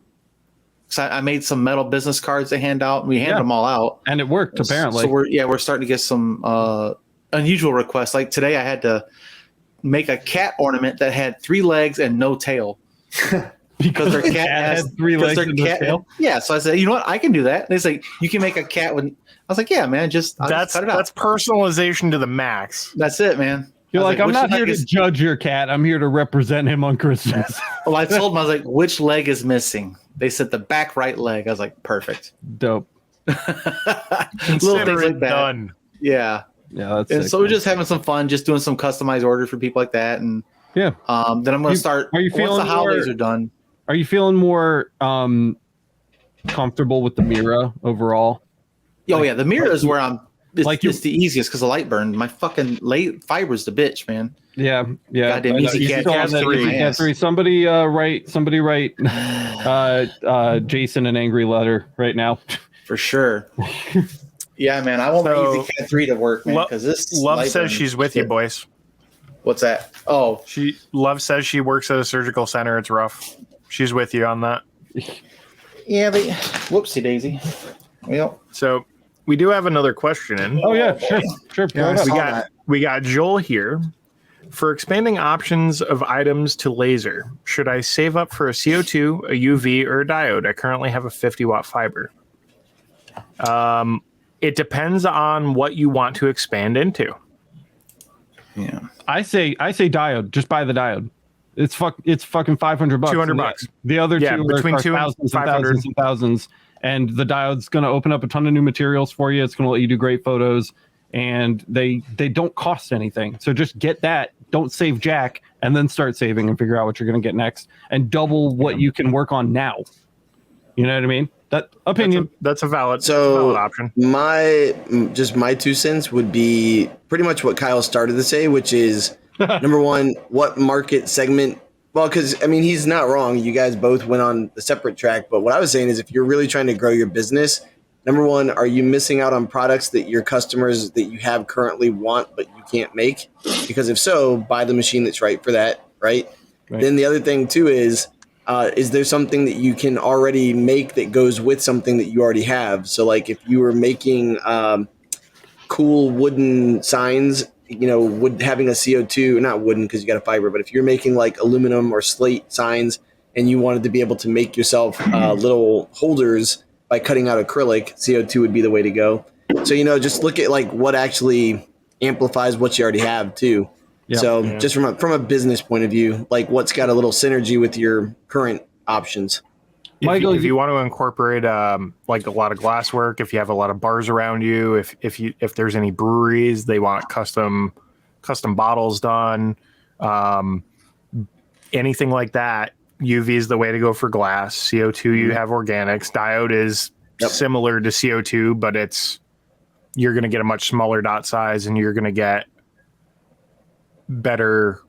So I made some metal business cards to hand out, and we handed them all out, and it worked apparently. So we're starting to get some unusual requests. Like today, I had to make a cat ornament that had 3 legs and no tail because their cat has 3 legs and no tail. Yeah, so I said, you know what, I can do that. And they say you can make a cat with. I was like, yeah, man, I'll just cut it out. That's personalization to the max. That's it, man. You're like, I'm not here to judge your cat. I'm here to represent him on Christmas. Well, I told them, I was like, which leg is missing? They said the back right leg. I was like, perfect. Dope. Little things like that. Done. Yeah. Yeah. That's and sick, so we're just having some fun, just doing some customized orders for people like that. And yeah. Then I'm going to start. Are you feeling once the holidays are done? Are you feeling more comfortable with the Mira overall? Oh, yeah. The Mira is where I'm. It's the easiest because the light burn. My fucking fiber's the bitch, man. Yeah. Goddamn easy cat 3. Somebody write Jason an angry letter right now. For sure. Yeah, man. I want my easy cat 3 to work, man. Because this Love says she's with you, boys. What's that? Oh, Love says she works at a surgical center. It's rough. She's with you on that. Yeah, but whoopsie daisy. Well, so we do have another question in. Oh yeah, sure. Yeah, we got Joel here. For expanding options of items to laser, should I save up for a CO2, a UV, or a diode? I currently have a 50-watt fiber. It depends on what you want to expand into. Yeah, I say diode. Just buy the diode. It's fucking $500, $200. The other two between are thousands and thousands. And the diode's going to open up a ton of new materials for you. It's going to let you do great photos, and they don't cost anything. So just get that. Don't save jack, and then start saving and figure out what you're going to get next, and double what you can work on now. You know what I mean? That opinion. That's a valid option. My 2 cents would be pretty much what Kyle started to say, which is number one, what market segment. Well, because, I mean, he's not wrong. You guys both went on a separate track. But what I was saying is if you're really trying to grow your business, number one, are you missing out on products that your customers that you have currently want but you can't make? Because if so, buy the machine that's right for that, right? Then the other thing, too, is there something that you can already make that goes with something that you already have? So, like, if you were making cool wooden signs, having a CO2, not wooden because you got a fiber, but if you're making like aluminum or slate signs and you wanted to be able to make yourself little holders by cutting out acrylic, CO2 would be the way to go. So, just look at like what actually amplifies what you already have too. Yep. So just from a business point of view, like what's got a little synergy with your current options. Michael, if you want to incorporate like a lot of glass work, if you have a lot of bars around you, if there's any breweries, they want custom bottles done, anything like that, UV is the way to go for glass. CO2, you have organics. Diode is similar to CO2, but you're going to get a much smaller dot size and you're going to get better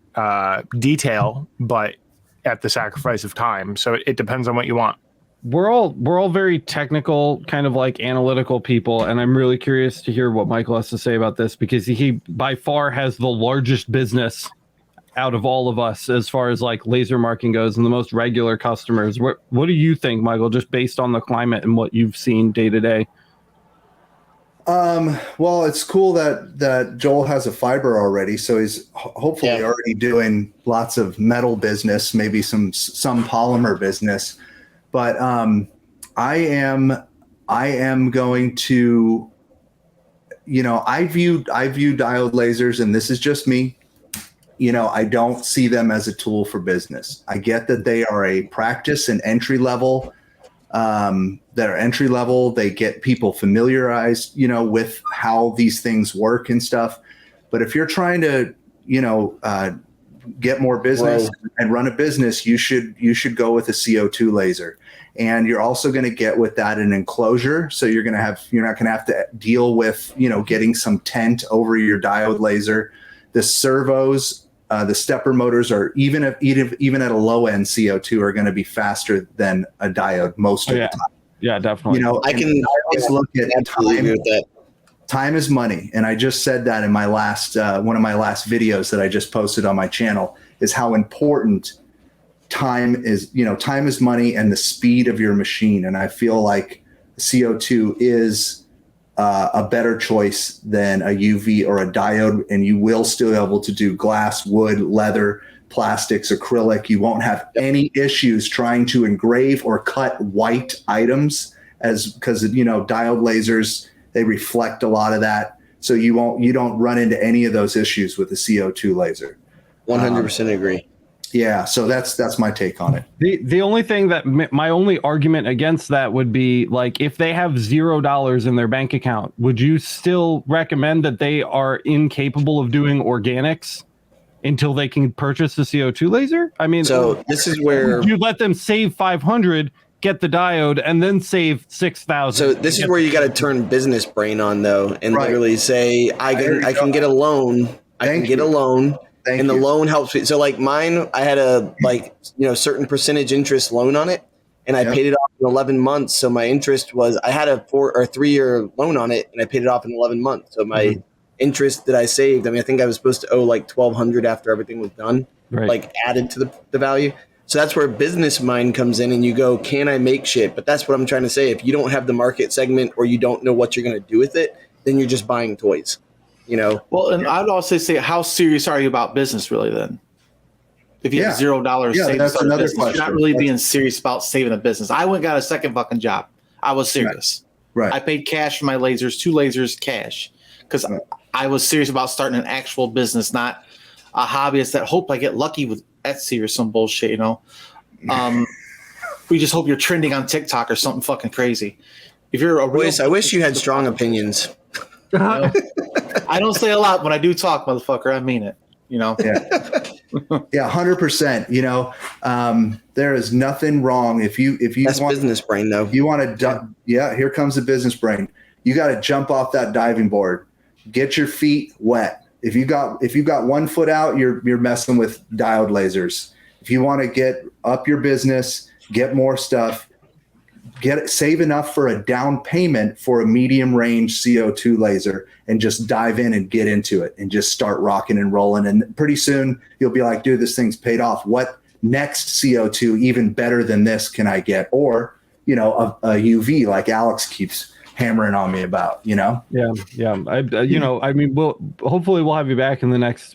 detail, but at the sacrifice of time. So it depends on what you want. We're all very technical, kind of like analytical people, and I'm really curious to hear what Michael has to say about this because he by far has the largest business out of all of us as far as like laser marking goes and the most regular customers. What do you think, Michael, just based on the climate and what you've seen day to day? Well, it's cool that Joel has a fiber already, so he's hopefully already doing lots of metal business, maybe some polymer business. But I am going to, I view diode lasers, and this is just me. I don't see them as a tool for business. I get that they are a practice and entry level. They get people familiarized, with how these things work and stuff. But if you're trying to, get more business and run a business, you should go with a CO2 laser. And you're also going to get with that an enclosure. So you're not going to have to deal with, getting some tent over your diode laser. The servos, the stepper motors are even at a low end CO2 are going to be faster than a diode most of the time. Yeah, definitely. I can always look at time. Agree with that. time is money. And I just said that in my last, one of my last videos that I just posted on my channel, is how important time is. Time is money, and the speed of your machine. And I feel like CO2 is a better choice than a UV or a diode, and you will still be able to do glass, wood, leather, plastics, acrylic. You won't have any issues trying to engrave or cut white items, because diode lasers, they reflect a lot of that, so you don't run into any of those issues with the CO2 laser. 100% agree. Yeah, so that's my take on it. The only thing that my only argument against that would be, like, if they have $0 in their bank account, would you still recommend that they are incapable of doing organics until they can purchase the CO2 laser? I mean, so this is where you let them save 500, get the diode, and then save 6,000. So this is where you got to turn business brain on, though, and literally say, I can get a loan. I can get a loan. And the loan helps me. So like mine, I had a certain percentage interest loan on it, and I paid it off in 11 months. So my interest was, I had a 4 or 3 year loan on it, and I paid it off in 11 months. So my interest that I saved, I think I was supposed to owe like $1,200 after everything was done, like added to the value. So that's where business mind comes in, and you go, can I make shit? But that's what I'm trying to say. If you don't have the market segment, or you don't know what you're going to do with it, then you're just buying toys. Well, and I'd also say, how serious are you about business, really? Then, if you have $0 saved, that's another business, question. you're not really being serious about saving a business. I went and got a second fucking job. I was serious. Right. I paid cash for my lasers, 2 lasers cash, because I was serious about starting an actual business, not a hobbyist that hope I get lucky with Etsy or some bullshit. We just hope you're trending on TikTok or something fucking crazy. If you're a real, I wish you had strong opinions. I don't say a lot when I do talk, motherfucker. I mean it. Yeah, 100%. There is nothing wrong if you that's want business brain, though. You want to, here comes the business brain. You got to jump off that diving board, get your feet wet. If you got 1 foot out, you're messing with diode lasers. If you want to get up your business, get more stuff, save enough for a down payment for a medium range CO2 laser, and just dive in and get into it and just start rocking and rolling. And pretty soon you'll be like, dude, this thing's paid off. What next CO2 even better than this can I get? Or, a UV like Alex keeps hammering on me about, Yeah. Hopefully we'll have you back in the next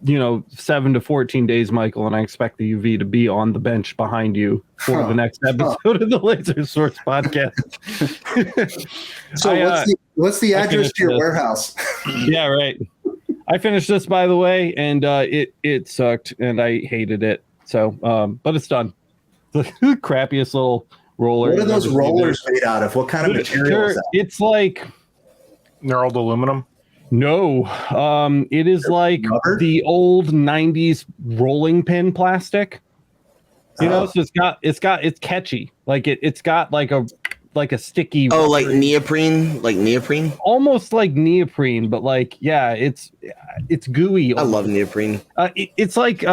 7 to 14 days, Michael, and I expect the UV to be on the bench behind you for the next episode of the Laser Source podcast. So what's the address to your warehouse? Yeah, right. I finished this, by the way, and it sucked, and I hated it. So, but it's done. The crappiest little roller. What are those rollers made out of? What kind of material is that? It's like knurled aluminum. No, it is like rubber? The old 90s rolling pin plastic. So it's catchy. Like it's got like a sticky. Oh, like neoprene, almost like neoprene, but it's gooey. I love neoprene. It's like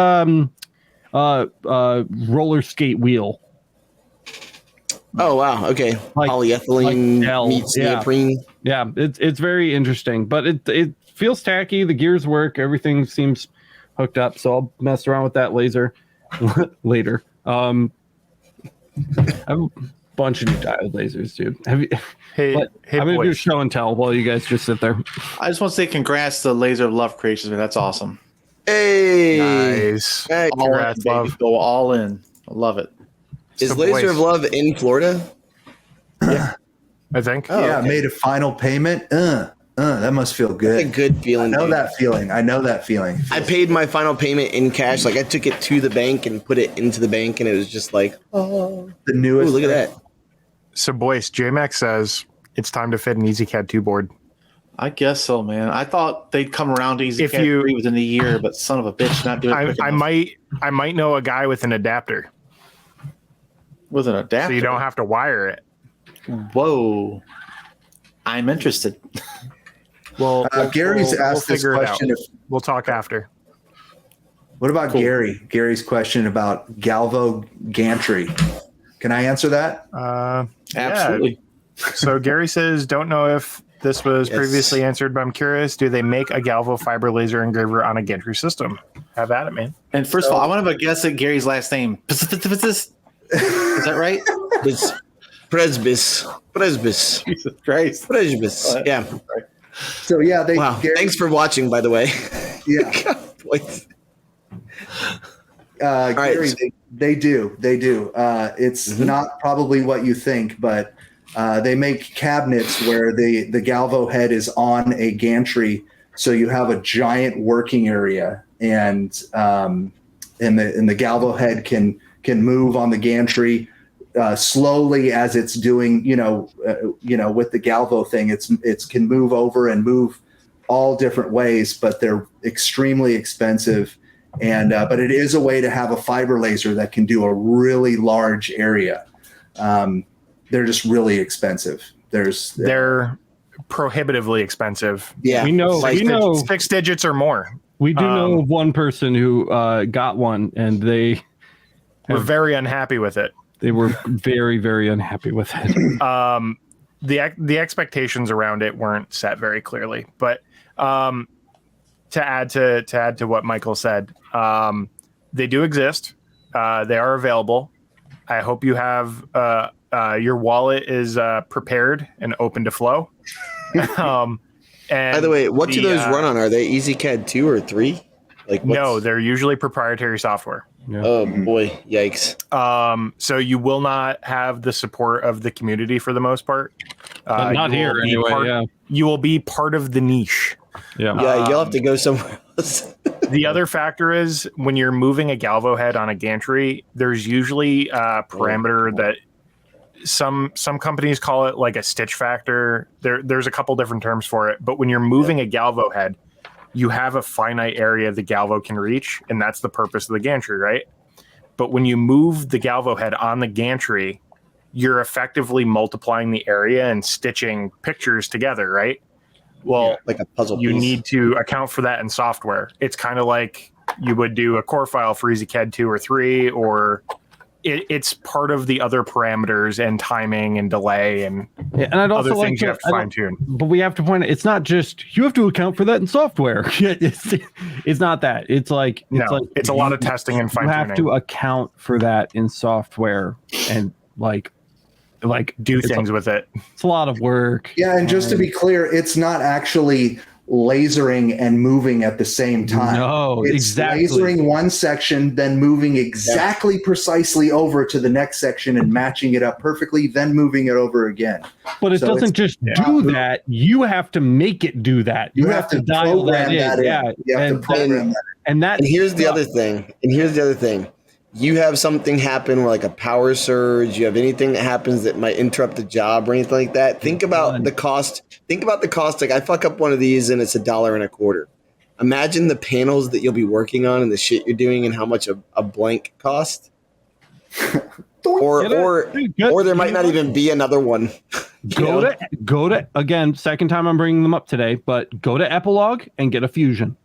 roller skate wheel. Oh wow! Okay, polyethylene meets neoprene. Yeah, it's very interesting, but it feels tacky. The gears work. Everything seems hooked up. So I'll mess around with that laser later. I have a bunch of new diode lasers, dude. I'm gonna do show and tell while you guys just sit there. I just want to say congrats to Laser of Love Creations, man. That's awesome. Hey, nice. Hey, congrats, love. Go all in. I love it. Is Laser of Love in Florida? Yeah, I think. Oh, yeah, okay. Made a final payment. That must feel good. That's a good feeling. I know that feeling. I paid my final payment in cash. Like I took it to the bank and put it into the bank, and it was just like, the newest. Ooh, look at that. So, Boyce, JMax says it's time to fit an EasyCAD 2 board. I guess so, man. I thought they'd come around to EasyCAD 3 within a year, but son of a bitch, not doing it. I might know a guy with an adapter. With an adapter? So you don't have to wire it. Whoa. I'm interested. Well, Gary's asked this question. We'll talk after. What about Gary? Gary's question about galvo gantry. Can I answer that? Absolutely. So Gary says, don't know if This was previously answered, but I'm curious, do they make a galvo fiber laser engraver on a gantry system? Have at it, man. And first of all, I want to have a guess at Gary's last name. Is that right? It's Presbys. Jesus Christ. Presbys. Yeah. So yeah, Wow. Gary, Thanks for watching, by the way. Yeah. Gary, they do. It's not probably what you think, but they make cabinets where the galvo head is on a gantry, so you have a giant working area, and the galvo head can move on the gantry slowly as it's doing. With the galvo thing, it's can move over and move all different ways, but they're extremely expensive. And but it is a way to have a fiber laser that can do a really large area. They're just really expensive. They're prohibitively expensive. Yeah, we know 6 digits or more. We do know of one person who got one, and they were very unhappy with it. They were very, very unhappy with it. The expectations around it weren't set very clearly, but to add to what Michael said, they do exist. They are available. I hope you have your wallet is prepared and open to flow. And by the way, what do those run on? Are they EasyCAD 2 or 3? No, they're usually proprietary software. Yeah. Oh boy, yikes! So you will not have the support of the community for the most part. Not here anyway. You will be part of the niche. Yeah, you'll have to go somewhere else. The other factor is when you're moving a galvo head on a gantry, there's usually a parameter that some companies call it like a stitch factor. There's a couple different terms for it, but when you're moving a galvo head, you have a finite area the galvo can reach, and that's the purpose of the gantry, right? But when you move the galvo head on the gantry, you're effectively multiplying the area and stitching pictures together, right? Well, like a puzzle you piece. need to account for that in software. It's kind of like you would do a core file for EasyCAD 2 or 3, or it's part of the other parameters and timing and delay and I'd also other things you have to fine tune. But we have to point out, it's not just you have to account for that in software. It's not that. It's a lot of testing and fine tuning. You have to account for that in software and do things with it. It's a lot of work. Yeah, and just to be clear, it's not actually lasering and moving at the same time. No, it's exactly. Lasering one section, then moving exactly precisely over to the next section and matching it up perfectly, then moving it over again. But it doesn't just do that. You have to make it do that. You have to dial that in. Yeah, you have to program that. And here's the other thing. You have something happen like a power surge, you have anything that happens that might interrupt the job or anything like that. Think about the cost. Like I fuck up one of these and it's $1.25. Imagine the panels that you'll be working on and the shit you're doing and how much a blank cost. or there might not even be another one. Go to again, second time I'm bringing them up today, but go to Epilogue and get a Fusion.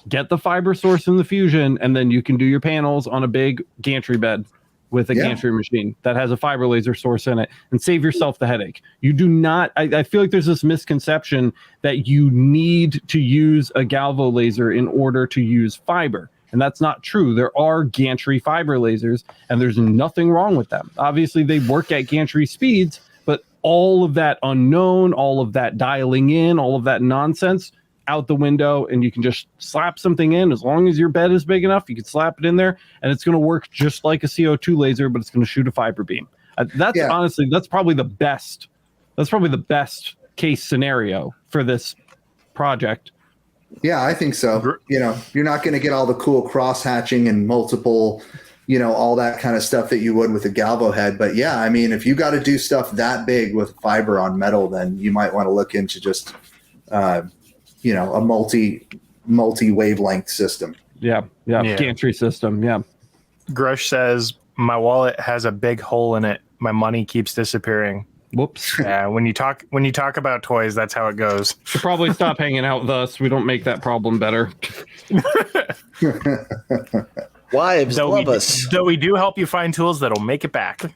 Get the fiber source in the Fusion, and then you can do your panels on a big gantry bed with a gantry machine that has a fiber laser source in it, and save yourself the headache. You do not. I feel like there's this misconception that you need to use a galvo laser in order to use fiber, and that's not true. There are gantry fiber lasers, and there's nothing wrong with them. Obviously, they work at gantry speeds, but all of that unknown, all of that dialing in, all of that nonsense out the window, and you can just slap something in. As long as your bed is big enough, you can slap it in there and it's going to work just like a CO2 laser, but it's going to shoot a fiber beam. Honestly, that's probably the best case scenario for this project. Yeah, I think so. You're not going to get all the cool cross hatching and multiple, all that kind of stuff that you would with a galvo head. But yeah, I mean, if you got to do stuff that big with fiber on metal, then you might want to look into just a multi wavelength system. Yeah. Gantry system. Yeah. Grush says my wallet has a big hole in it. My money keeps disappearing. Whoops. Yeah. When you talk about toys, that's how it goes. Should probably stop hanging out with us. We don't make that problem better. Wives love us. Though we do help you find tools that'll make it back.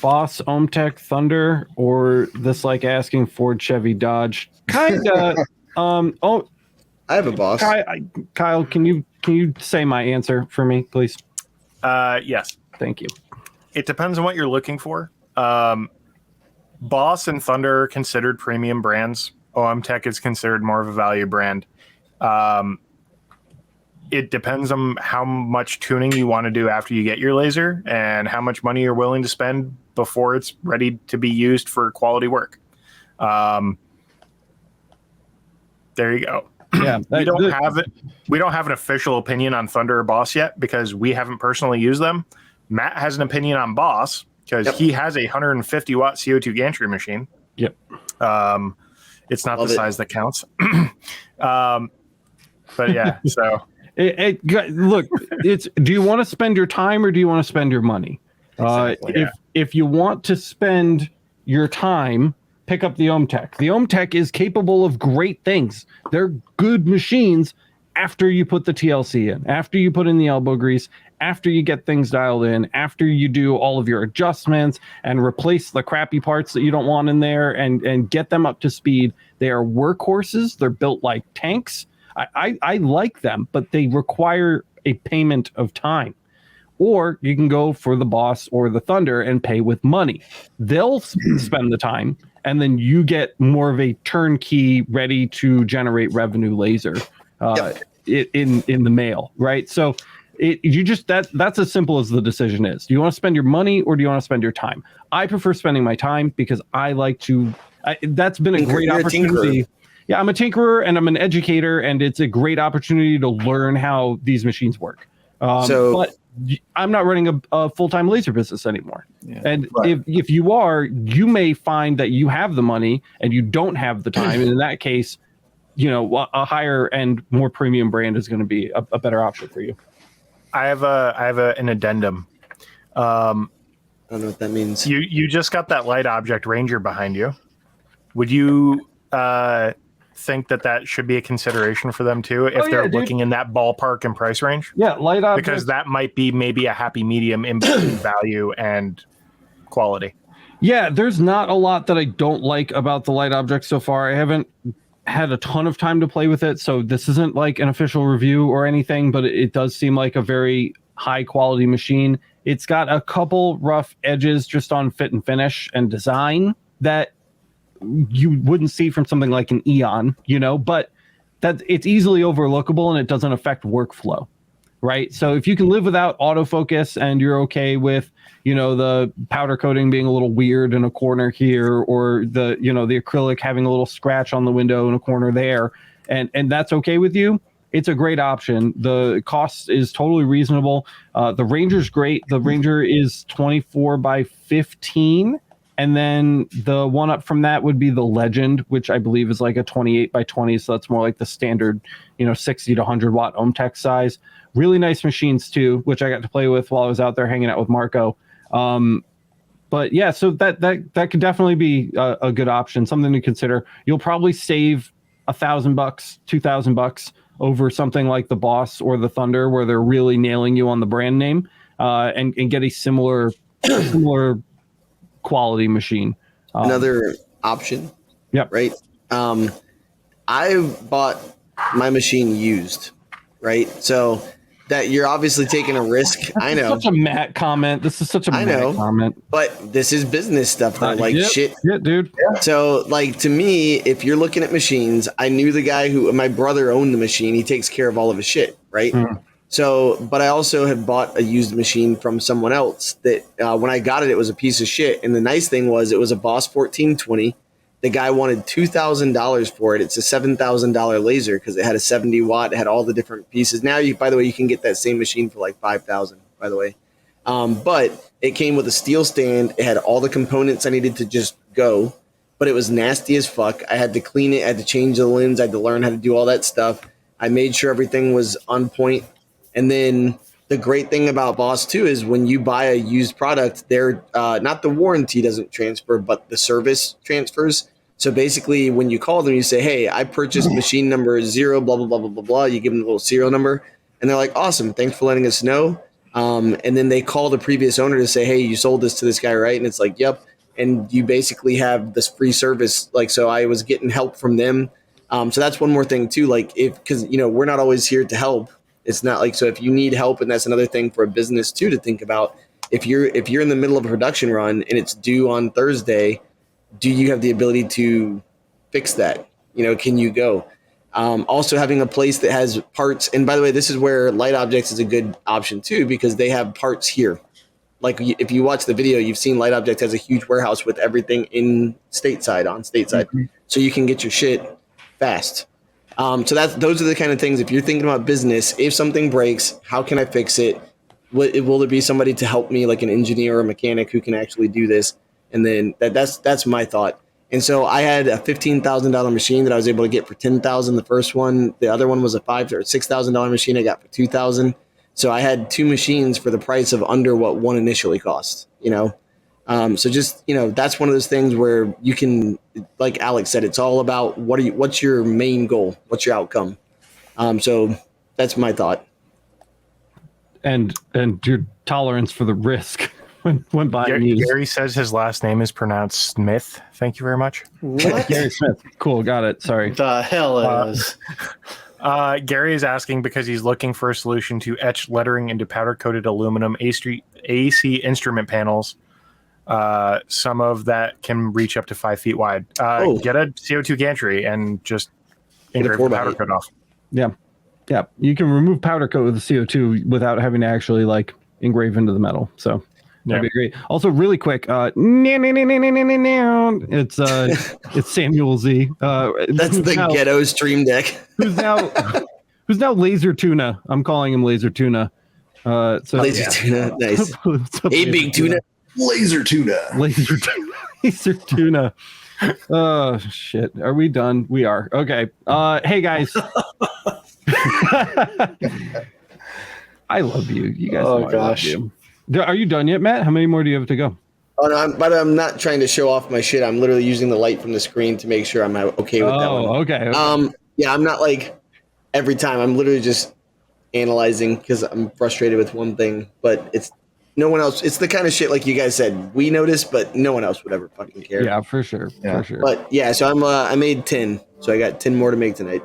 Boss, OhmTech, Thunder, or this like asking Ford, Chevy, Dodge? Kinda. I have a Boss. Kyle, can you say my answer for me, please? Yes. Thank you. It depends on what you're looking for. Boss and Thunder are considered premium brands. OhmTech is considered more of a value brand. It depends on how much tuning you want to do after you get your laser and how much money you're willing to spend before it's ready to be used for quality work. There you go. Yeah, we don't have an official opinion on Thunder or Boss yet because we haven't personally used them. Matt has an opinion on Boss because he has a 150 watt CO2 gantry machine. Yep. It's not size that counts. But yeah, so look, do you want to spend your time or do you want to spend your money? Exactly, if you want to spend your time, pick up the OhmTech. The OhmTech is capable of great things. They're good machines after you put the TLC in, after you put in the elbow grease, after you get things dialed in, after you do all of your adjustments and replace the crappy parts that you don't want in there and get them up to speed. They are workhorses. They're built like tanks. I like them, but they require a payment of time. Or you can go for the Boss or the Thunder and pay with money. They'll spend the time, and then you get more of a turnkey, ready to generate revenue laser in the mail, right? So that's as simple as the decision is. Do you want to spend your money or do you want to spend your time? I prefer spending my time because I like to. That's been a great opportunity. Yeah, I'm a tinkerer and I'm an educator, and it's a great opportunity to learn how these machines work. But I'm not running a full-time laser business anymore. Yeah, and if you are, you may find that you have the money and you don't have the time. And in that case, a higher end, more premium brand is going to be a better option for you. I have an addendum. I don't know what that means. You just got that light object Ranger behind you. Would you think that should be a consideration for them too if they're looking in that ballpark and price range? Yeah, light object. Because that might be maybe a happy medium in between value and quality. Yeah, there's not a lot that I don't like about the light object so far. I haven't had a ton of time to play with it, so this isn't like an official review or anything, but it does seem like a very high quality machine. It's got a couple rough edges just on fit and finish and design that you wouldn't see from something like an Eon, but that it's easily overlookable and it doesn't affect workflow, right? So if you can live without autofocus and you're okay with, the powder coating being a little weird in a corner here, or the acrylic having a little scratch on the window in a corner there, and that's okay with you, it's a great option. The cost is totally reasonable. The Ranger's great. The Ranger is 24 by 15. And then the one up from that would be the Legend, which I believe is like a 28 by 20. So that's more like the standard, 60 to 100 watt OhmTech size. Really nice machines too, which I got to play with while I was out there hanging out with Marco. But yeah, so that could definitely be a good option, something to consider. You'll probably save $1,000, $2,000 over something like the Boss or the Thunder, where they're really nailing you on the brand name, and get a similar quality machine. Another option. Yep. Right. I bought my machine used. Right. So that you're obviously taking a risk. I know. Such a Matt comment. This is such a Matt comment. But this is business stuff though. Shit. Yeah, dude. Yeah. So to me, if you're looking at machines, I knew the guy my brother owned the machine. He takes care of all of his shit. Right. Mm. So, but I also had bought a used machine from someone else that when I got it, it was a piece of shit. And the nice thing was it was a Boss 1420. The guy wanted $2,000 for it. It's a $7,000 laser because it had a 70 watt. It had all the different pieces. Now, by the way, you can get that same machine for like $5,000, by the way. But it came with a steel stand. It had all the components I needed to just go. But it was nasty as fuck. I had to clean it. I had to change the lens. I had to learn how to do all that stuff. I made sure everything was on point. And then the great thing about Boss too is when you buy a used product, they're not the warranty doesn't transfer, but the service transfers. So basically, when you call them, you say, "Hey, I purchased machine number 0, blah blah blah blah blah blah." You give them the little serial number, and they're like, "Awesome, thanks for letting us know. And then they call the previous owner to say, hey, you sold this to this guy, right? And it's like, yep. And you basically have this free service. Like, so I was getting help from them. So that's one more thing too. Like because, we're not always here to help. It's not like, so if you need help, and that's another thing for a business too, to think about, if you're in the middle of a production run and it's due on Thursday, do you have the ability to fix that? Can you go? Also having a place that has parts. And by the way, this is where Light Objects is a good option too, because they have parts here. Like if you watch the video, you've seen Light Object has a huge warehouse with everything on stateside. Mm-hmm. So you can get your shit fast. So those are the kind of things, if you're thinking about business, if something breaks, how can I fix it? Will there be somebody to help me, like an engineer or a mechanic who can actually do this? And then that's my thought. And so I had a $15,000 machine that I was able to get for $10,000. The first one, the other one was a $5,000 or $6,000 machine I got for $2,000. So I had two machines for the price of under what one initially cost, So just, that's one of those things where you can, like Alex said, it's all about what's your main goal? What's your outcome? So that's my thought. And your tolerance for the risk when buying these. Gary says his last name is pronounced Smith. Thank you very much. What? Gary Smith. Cool. Got it. Sorry. The hell it is. Gary is asking because he's looking for a solution to etch lettering into powder-coated aluminum AC instrument panels. Some of that can reach up to 5 feet wide. Get a CO2 gantry and just engrave the powder coat off. Yeah. Yeah. You can remove powder coat with the CO2 without having to actually engrave into the metal. So that'd be great. Also, really quick, it's Samuel Z. That's the ghetto stream deck. who's now Laser Tuna. I'm calling him Laser Tuna. Laser Tuna, nice. Hey, big tuna. Laser Tuna. Laser Tuna. Oh shit. Are we done? We are. Okay. Hey guys. I love you. You guys know gosh. I love you. Are you done yet, Matt? How many more do you have to go? Oh no, but I'm not trying to show off my shit. I'm literally using the light from the screen to make sure I'm okay with that one. Okay. Yeah, I'm not like every time. I'm literally just analyzing because I'm frustrated with one thing, but it's no one else. It's the kind of shit like you guys said we noticed, but no one else would ever fucking care. Yeah, for sure. Yeah. For sure. But yeah, so I made 10, so I got 10 more to make tonight.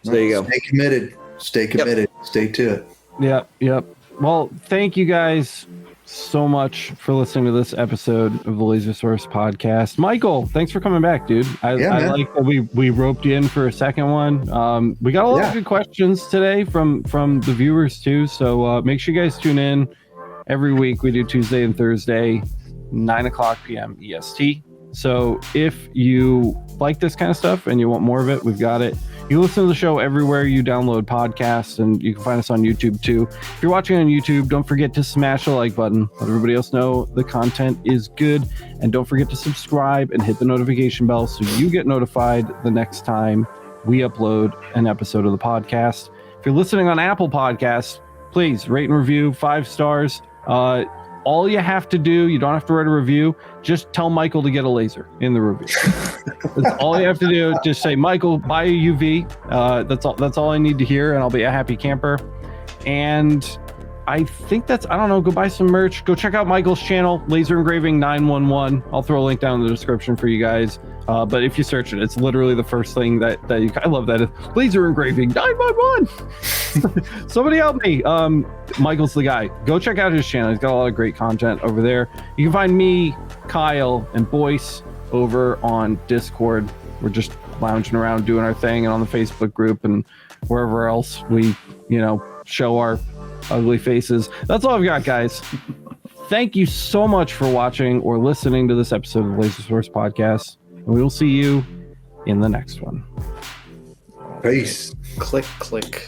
So there you go. Stay committed. Stay committed. Yep. Stay to it. Yep. Well, thank you guys so much for listening to this episode of the Laser Source podcast. Michael, thanks for coming back, dude. I like that we roped you in for a second one. We got a lot of good questions today from the viewers too. So make sure you guys tune in every week. We do Tuesday and Thursday, 9:00 p.m. EST. So if you like this kind of stuff and you want more of it, we've got it. You listen to the show everywhere you download podcasts, and you can find us on YouTube too. If you're watching on YouTube, don't forget to smash the like button. Let everybody else know the content is good. And don't forget to subscribe and hit the notification bell so you get notified the next time we upload an episode of the podcast. If you're listening on Apple Podcasts, please rate and review 5 stars. All you have to do, you don't have to write a review, just tell Michael to get a laser in the review. That's all you have to do. Just say, Michael, buy a UV. That's all I need to hear, and I'll be a happy camper. And I think I don't know, go buy some merch. Go check out Michael's channel, Laser Engraving 911. I'll throw a link down in the description for you guys. But if you search it, it's literally the first thing that you, I love that. Laser Engraving 911. Somebody help me. Michael's the guy. Go check out his channel. He's got a lot of great content over there. You can find me, Kyle, and Boyce over on Discord. We're just lounging around doing our thing, and on the Facebook group and wherever else we, show our ugly faces. That's all I've got, guys. Thank you so much for watching or listening to this episode of the Laser Source Podcast, and we will see you in the next one. Peace. Click, click.